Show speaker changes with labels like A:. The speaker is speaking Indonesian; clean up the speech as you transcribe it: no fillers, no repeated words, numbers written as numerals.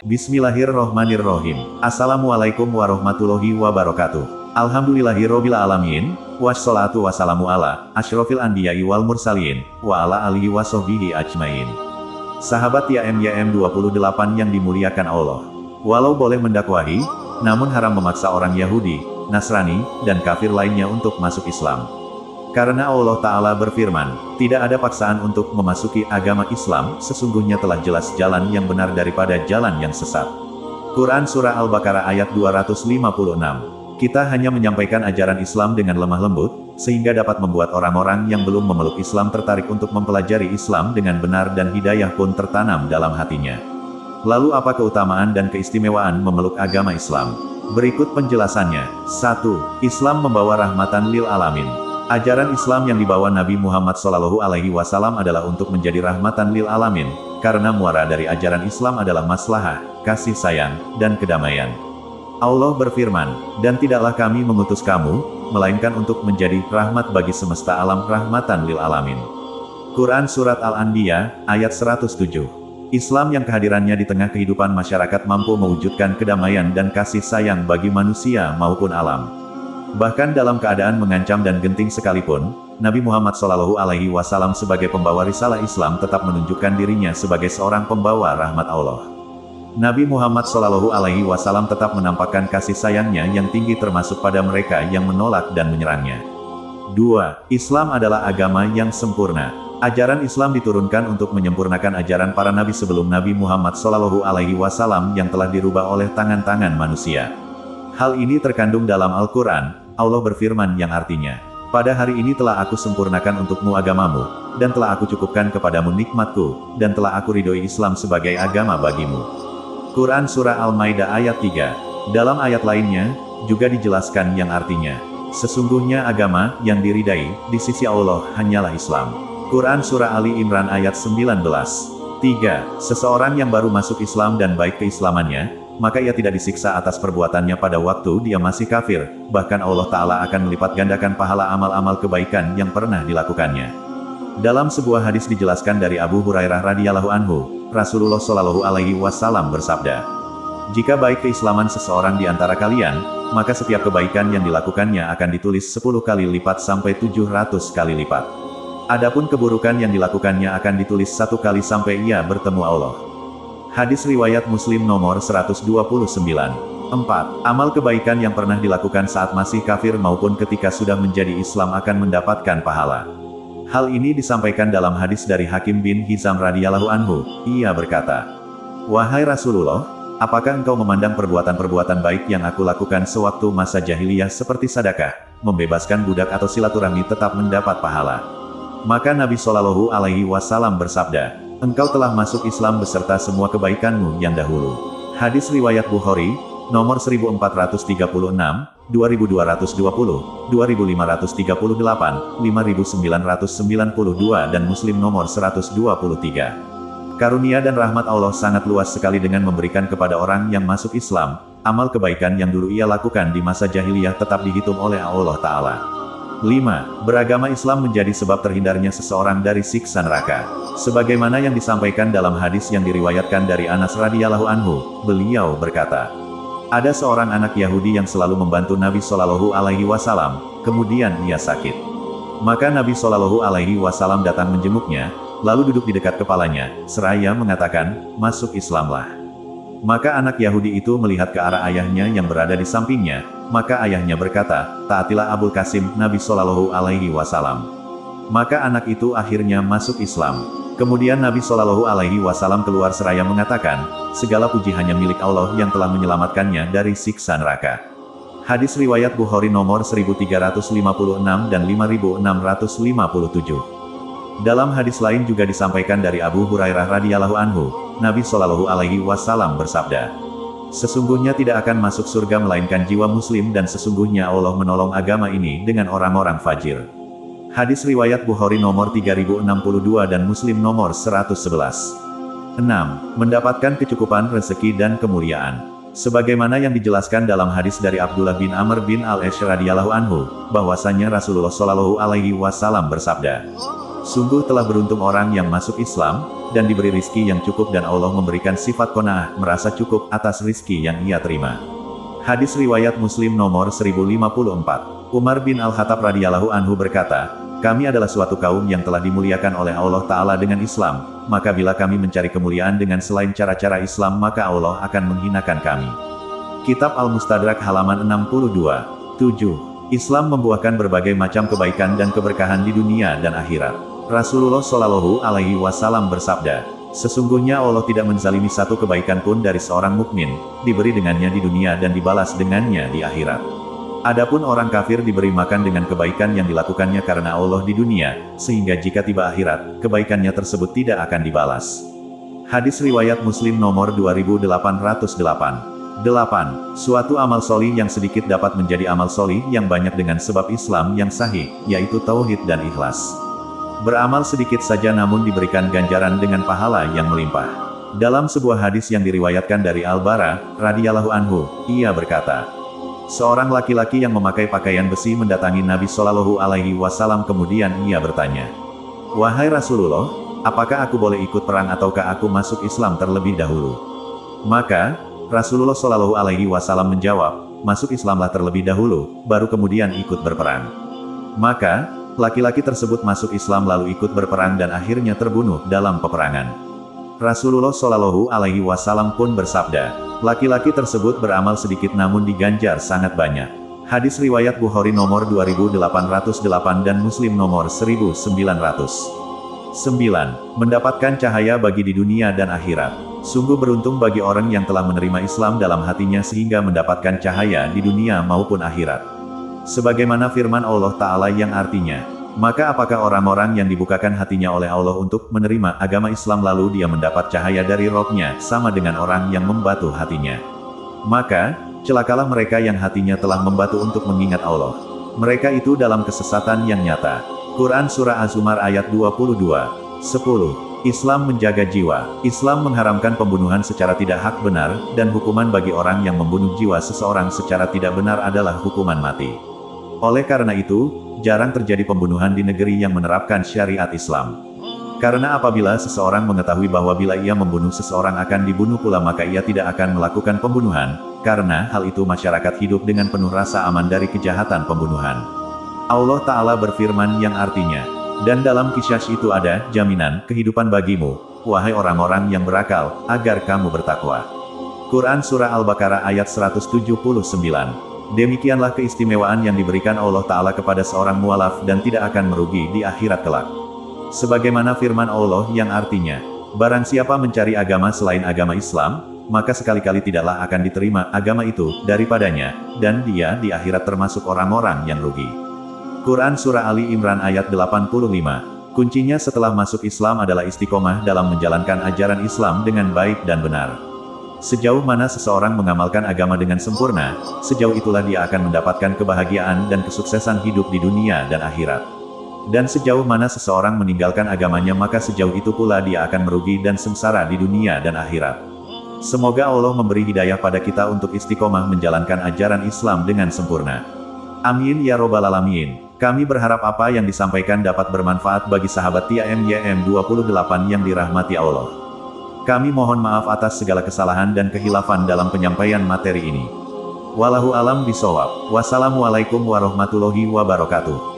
A: Bismillahirrohmanirrohim. Assalamualaikum warahmatullahi wabarakatuh. Alhamdulillahirobbil alamin, wassalatu wassalamu ala asyrofil anbiya'i wal mursalin, wa ala alihi wa sahbihi ajmain. Sahabat YM 28 yang dimuliakan Allah. Walau boleh mendakwahi, namun haram memaksa orang Yahudi, Nasrani, dan kafir lainnya untuk masuk Islam. Karena Allah Ta'ala berfirman, tidak ada paksaan untuk memasuki agama Islam, sesungguhnya telah jelas jalan yang benar daripada jalan yang sesat. Quran Surah Al-Baqarah ayat 256. Kita hanya menyampaikan ajaran Islam dengan lemah lembut, sehingga dapat membuat orang-orang yang belum memeluk Islam tertarik untuk mempelajari Islam dengan benar dan hidayah pun tertanam dalam hatinya. Lalu apa keutamaan dan keistimewaan memeluk agama Islam? Berikut penjelasannya. 1. Islam membawa rahmatan lil alamin. Ajaran Islam yang dibawa Nabi Muhammad SAW adalah untuk menjadi rahmatan lil alamin, karena muara dari ajaran Islam adalah maslahah, kasih sayang, dan kedamaian. Allah berfirman, dan tidaklah kami mengutus kamu, melainkan untuk menjadi rahmat bagi semesta alam, rahmatan lil alamin. Quran Surat Al-Anbiya, ayat 107. Islam yang kehadirannya di tengah kehidupan masyarakat mampu mewujudkan kedamaian dan kasih sayang bagi manusia maupun alam. Bahkan dalam keadaan mengancam dan genting sekalipun, Nabi Muhammad SAW sebagai pembawa risalah Islam tetap menunjukkan dirinya sebagai seorang pembawa rahmat Allah. Nabi Muhammad SAW tetap menampakkan kasih sayangnya yang tinggi termasuk pada mereka yang menolak dan menyerangnya. 2. Islam adalah agama yang sempurna. Ajaran Islam diturunkan untuk menyempurnakan ajaran para nabi sebelum Nabi Muhammad SAW yang telah dirubah oleh tangan-tangan manusia. Hal ini terkandung dalam Al-Quran. Allah berfirman yang artinya, pada hari ini telah aku sempurnakan untukmu agamamu, dan telah aku cukupkan kepadamu nikmatku, dan telah aku ridhoi Islam sebagai agama bagimu. Quran Surah Al-Maidah ayat 3. Dalam ayat lainnya, juga dijelaskan yang artinya, sesungguhnya agama yang diridai di sisi Allah hanyalah Islam. Quran Surah Ali Imran ayat 19. 3. Seseorang yang baru masuk Islam dan baik keislamannya, maka ia tidak disiksa atas perbuatannya pada waktu dia masih kafir, bahkan Allah Ta'ala akan melipat gandakan pahala amal-amal kebaikan yang pernah dilakukannya. Dalam sebuah hadis dijelaskan dari Abu Hurairah radhiyallahu anhu, Rasulullah SAW bersabda, jika baik keislaman seseorang di antara kalian, maka setiap kebaikan yang dilakukannya akan ditulis 10 kali lipat sampai 700 kali lipat. Adapun keburukan yang dilakukannya akan ditulis 1 kali sampai ia bertemu Allah. Hadis riwayat Muslim nomor 129. 4. Amal kebaikan yang pernah dilakukan saat masih kafir maupun ketika sudah menjadi Islam akan mendapatkan pahala. Hal ini disampaikan dalam hadis dari Hakim bin Hizam radhiyallahu anhu. Ia berkata, wahai Rasulullah, apakah engkau memandang perbuatan-perbuatan baik yang aku lakukan sewaktu masa jahiliyah seperti sedekah, membebaskan budak atau silaturahmi tetap mendapat pahala? Maka Nabi SAW bersabda, engkau telah masuk Islam beserta semua kebaikanmu yang dahulu. Hadis riwayat Bukhari, nomor 1436, 2220, 2538, 5992 dan Muslim nomor 123. Karunia dan rahmat Allah sangat luas sekali dengan memberikan kepada orang yang masuk Islam, amal kebaikan yang dulu ia lakukan di masa jahiliyah tetap dihitung oleh Allah Ta'ala. 5. Beragama Islam menjadi sebab terhindarnya seseorang dari siksa neraka. Sebagaimana yang disampaikan dalam hadis yang diriwayatkan dari Anas radhiyallahu anhu, beliau berkata, ada seorang anak Yahudi yang selalu membantu Nabi SAW, kemudian ia sakit. Maka Nabi SAW datang menjenguknya, lalu duduk di dekat kepalanya, seraya mengatakan, masuk Islamlah. Maka anak Yahudi itu melihat ke arah ayahnya yang berada di sampingnya, maka ayahnya berkata, taatilah Abul Qasim, Nabi SAW. Maka anak itu akhirnya masuk Islam. Kemudian Nabi SAW keluar seraya mengatakan, segala puji hanya milik Allah yang telah menyelamatkannya dari siksa neraka. Hadis riwayat Bukhari nomor 1356 dan 5657. Dalam hadis lain juga disampaikan dari Abu Hurairah radhiyallahu anhu, Nabi SAW bersabda, sesungguhnya tidak akan masuk surga melainkan jiwa muslim dan sesungguhnya Allah menolong agama ini dengan orang-orang fajir. Hadis riwayat Bukhari nomor 3062 dan Muslim nomor 111. 6. Mendapatkan kecukupan rezeki dan kemuliaan. Sebagaimana yang dijelaskan dalam hadis dari Abdullah bin Amr bin Al-Ash radhiyallahu anhu, bahwasanya Rasulullah SAW bersabda, sungguh telah beruntung orang yang masuk Islam, dan diberi rizki yang cukup dan Allah memberikan sifat qanaah, merasa cukup atas rizki yang ia terima. Hadis riwayat Muslim nomor 1054. Umar bin Al-Khattab radhiyallahu anhu berkata, kami adalah suatu kaum yang telah dimuliakan oleh Allah Ta'ala dengan Islam, maka bila kami mencari kemuliaan dengan selain cara-cara Islam maka Allah akan menghinakan kami. Kitab Al-Mustadrak halaman 62. 7. Islam membuahkan berbagai macam kebaikan dan keberkahan di dunia dan akhirat. Rasulullah Shallallahu Alaihi Wasallam bersabda, sesungguhnya Allah tidak menzalimi satu kebaikan pun dari seorang mukmin, diberi dengannya di dunia dan dibalas dengannya di akhirat. Adapun orang kafir diberi makan dengan kebaikan yang dilakukannya karena Allah di dunia, sehingga jika tiba akhirat, kebaikannya tersebut tidak akan dibalas. Hadis riwayat Muslim nomor 2808. 8. Suatu amal solih yang sedikit dapat menjadi amal solih yang banyak dengan sebab Islam yang sahih, yaitu tauhid dan ikhlas. Beramal sedikit saja namun diberikan ganjaran dengan pahala yang melimpah. Dalam sebuah hadis yang diriwayatkan dari Al-Bara, radhiyallahu anhu, ia berkata, seorang laki-laki yang memakai pakaian besi mendatangi Nabi Shallallahu Alaihi Wasallam kemudian ia bertanya, wahai Rasulullah, apakah aku boleh ikut perang ataukah aku masuk Islam terlebih dahulu? Maka, Rasulullah Shallallahu Alaihi Wasallam menjawab, masuk Islamlah terlebih dahulu, baru kemudian ikut berperang. Maka, laki-laki tersebut masuk Islam lalu ikut berperang dan akhirnya terbunuh dalam peperangan. Rasulullah Shallallahu Alaihi Wasallam pun bersabda, laki-laki tersebut beramal sedikit namun diganjar sangat banyak. Hadis riwayat Bukhari nomor 2808 dan Muslim nomor 1900. 9. Mendapatkan cahaya bagi di dunia dan akhirat. Sungguh beruntung bagi orang yang telah menerima Islam dalam hatinya sehingga mendapatkan cahaya di dunia maupun akhirat. Sebagaimana firman Allah Ta'ala yang artinya, maka apakah orang-orang yang dibukakan hatinya oleh Allah untuk menerima agama Islam lalu dia mendapat cahaya dari rohnya sama dengan orang yang membatu hatinya. Maka, celakalah mereka yang hatinya telah membatu untuk mengingat Allah. Mereka itu dalam kesesatan yang nyata. Quran Surah Az-Zumar ayat 22. 10. Islam menjaga jiwa. Islam mengharamkan pembunuhan secara tidak hak benar, dan hukuman bagi orang yang membunuh jiwa seseorang secara tidak benar adalah hukuman mati. Oleh karena itu, jarang terjadi pembunuhan di negeri yang menerapkan syariat Islam. Karena apabila seseorang mengetahui bahwa bila ia membunuh seseorang akan dibunuh pula maka ia tidak akan melakukan pembunuhan, karena hal itu masyarakat hidup dengan penuh rasa aman dari kejahatan pembunuhan. Allah Ta'ala berfirman yang artinya, dan dalam qisas itu ada jaminan kehidupan bagimu, wahai orang-orang yang berakal, agar kamu bertakwa. Quran Surah Al-Baqarah ayat 179. Demikianlah keistimewaan yang diberikan Allah Ta'ala kepada seorang mualaf dan tidak akan merugi di akhirat kelak. Sebagaimana firman Allah yang artinya, barang siapa mencari agama selain agama Islam, maka sekali-kali tidaklah akan diterima agama itu daripadanya, dan dia di akhirat termasuk orang-orang yang rugi. Quran Surah Ali Imran ayat 85. Kuncinya setelah masuk Islam adalah istiqomah dalam menjalankan ajaran Islam dengan baik dan benar. Sejauh mana seseorang mengamalkan agama dengan sempurna, sejauh itulah dia akan mendapatkan kebahagiaan dan kesuksesan hidup di dunia dan akhirat. Dan sejauh mana seseorang meninggalkan agamanya maka sejauh itu pula dia akan merugi dan sengsara di dunia dan akhirat. Semoga Allah memberi hidayah pada kita untuk istiqomah menjalankan ajaran Islam dengan sempurna. Amin ya robbal alamin. Kami berharap apa yang disampaikan dapat bermanfaat bagi sahabat TIMYM 28 yang dirahmati Allah. Kami mohon maaf atas segala kesalahan dan kehilafan dalam penyampaian materi ini. Wallahu alam bisawab. Wassalamualaikum warahmatullahi wabarakatuh.